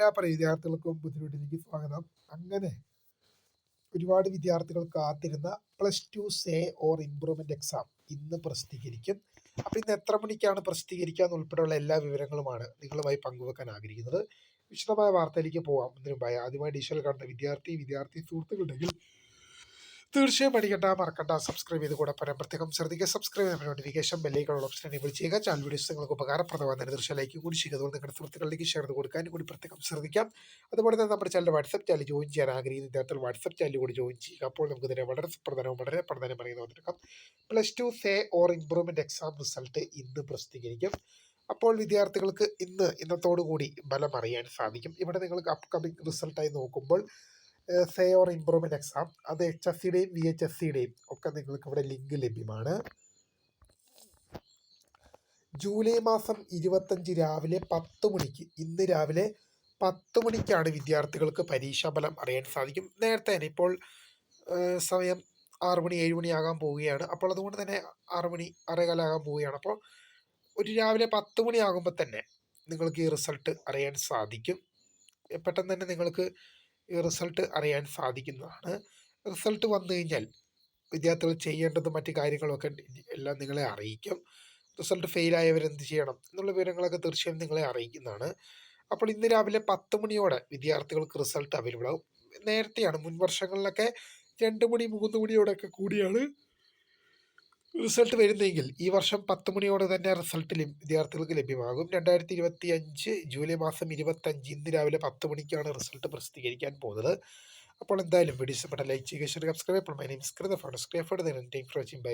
എല്ലാ പ്രിയ വിദ്യാർത്ഥികൾക്കും ബുദ്ധിമുട്ടിലേക്ക് സ്വാഗതം. അങ്ങനെ ഒരുപാട് വിദ്യാർത്ഥികൾ കാത്തിരുന്ന +2 സേ ഓർ ഇംപ്രൂവ്മെന്റ് എക്സാം ഇന്ന് പ്രസിദ്ധീകരിക്കും. അപ്പോൾ ഇന്ന് എത്ര മണിക്കാണ് പ്രസിദ്ധീകരിക്കുക എന്നുൾപ്പെടെയുള്ള എല്ലാ വിവരങ്ങളുമാണ് നിങ്ങളുമായി പങ്കുവെക്കാൻ ആഗ്രഹിക്കുന്നത്. വിശദമായ വാർത്തയിലേക്ക് പോകാം. ഇതിനു മുമ്പായി ആദ്യമായി ഡിജിറ്റൽ കാണുന്ന വിദ്യാർത്ഥി സുഹൃത്തുക്കളുണ്ടെങ്കിൽ തീർച്ചയായും പഠിക്കണ്ട മറക്കണ്ട സബ്സ്ക്രൈബ് ചെയ്ത് കൂടെ പറയാൻ പ്രത്യേകം ശ്രദ്ധിക്കുക. സബ്സ്ക്രൈബ് ചെയ്യുന്ന നോട്ടിഫിക്കേഷൻ ബെല്ലൈക്കൺ ഓപ്ഷൻ എനേബിൾ ചെയ്യുക. ചാനൽ വീഡിയോസ് നിങ്ങൾക്ക് ഉപകാരപ്രദമാകുന്ന തീർച്ചയായും ലൈക്ക് കൂടി ചെയ്യുക. അതുപോലെ നിങ്ങളുടെ സുഹൃത്തുക്കളിലേക്ക് ഷെയർ ചെയ്ത് കൊടുക്കാൻ കൂടി പ്രത്യേകം ശ്രദ്ധിക്കാം. അതുപോലെ തന്നെ നമ്മുടെ ചാനൽ വാട്സ്ആപ്പ് ചാനൽ ജോയിൻ ചെയ്യാൻ ആഗ്രഹിക്കുന്ന വിദ്യാർത്ഥികൾ വാട്സ്ആപ്പ് ചാനൽ കൂടി ജോയിൻ ചെയ്യുക. അപ്പോൾ നമുക്ക് ഇതിനെ വളരെ പ്രധാനം പറയുന്നത് വന്നിരിക്കാം. +2 say or improvement exam result ഇന്ന് പ്രസിദ്ധീകരിക്കും. അപ്പോൾ വിദ്യാർത്ഥികൾക്ക് ഇന്നത്തോടു കൂടി ഫലം അറിയാൻ സാധിക്കും. ഇവിടെ നിങ്ങൾക്ക് അപ്കമിങ് റിസൾട്ടായി നോക്കുമ്പോൾ സേ ഓർ ഇംപ്രൂവ്മെന്റ് എക്സാം അത് HSCയുടെയും VHSCയുടെയും ഒക്കെ നിങ്ങൾക്ക് ഇവിടെ ലിങ്ക് ലഭ്യമാണ്. ജൂലൈ മാസം 25 രാവിലെ 10 മണിക്ക് ഇന്ന് രാവിലെ 10 മണിക്കാണ് വിദ്യാർത്ഥികൾക്ക് പരീക്ഷാഫലം അറിയാൻ സാധിക്കും. നേരത്തെ തന്നെ ഇപ്പോൾ സമയം 6 മണി 7 മണിയാകാൻ പോവുകയാണ്. അപ്പോൾ അതുകൊണ്ട് തന്നെ 6 മണി 6:15 ആകാൻ പോവുകയാണ്. അപ്പോൾ ഒരു രാവിലെ 10 മണിയാകുമ്പോൾ തന്നെ നിങ്ങൾക്ക് ഈ റിസൾട്ട് അറിയാൻ സാധിക്കും. പെട്ടെന്ന് തന്നെ നിങ്ങൾക്ക് ഈ റിസൾട്ട് അറിയാൻ സാധിക്കുന്നതാണ്. റിസൾട്ട് വന്നു കഴിഞ്ഞാൽ വിദ്യാർത്ഥികൾ ചെയ്യേണ്ടതും മറ്റു കാര്യങ്ങളൊക്കെ എല്ലാം നിങ്ങളെ അറിയിക്കും. റിസൾട്ട് ഫെയിലായവരെന്ത് ചെയ്യണം എന്നുള്ള വിവരങ്ങളൊക്കെ തീർച്ചയായും നിങ്ങളെ അറിയിക്കുന്നതാണ്. അപ്പോൾ ഇന്ന് രാവിലെ 10 മണിയോടെ വിദ്യാർത്ഥികൾക്ക് റിസൾട്ട് അവൈലബിൾ ആകും. നേരത്തെയാണ് മുൻ വർഷങ്ങളിലൊക്കെ 2 മണി 3 മണിയോടൊക്കെ കൂടിയാണ് റിസൾട്ട് വരുന്നതെങ്കിൽ ഈ വർഷം 10 മണിയോടെ തന്നെ റിസൾട്ട് വിദ്യാർത്ഥികൾക്ക് ലഭ്യമാകും. 2025 ജൂലൈ മാസം 25 ഇന്ന് രാവിലെ 10 മണിക്കാണ് റിസൾട്ട് പ്രസിദ്ധീകരിക്കാൻ പോകുന്നത്. അപ്പോൾ എന്തായാലും വീഡിയോ ഇഷ്ടപ്പെട്ട ലൈക്ക് ചെയ്യുക, subscribe. My name is Kritha for by.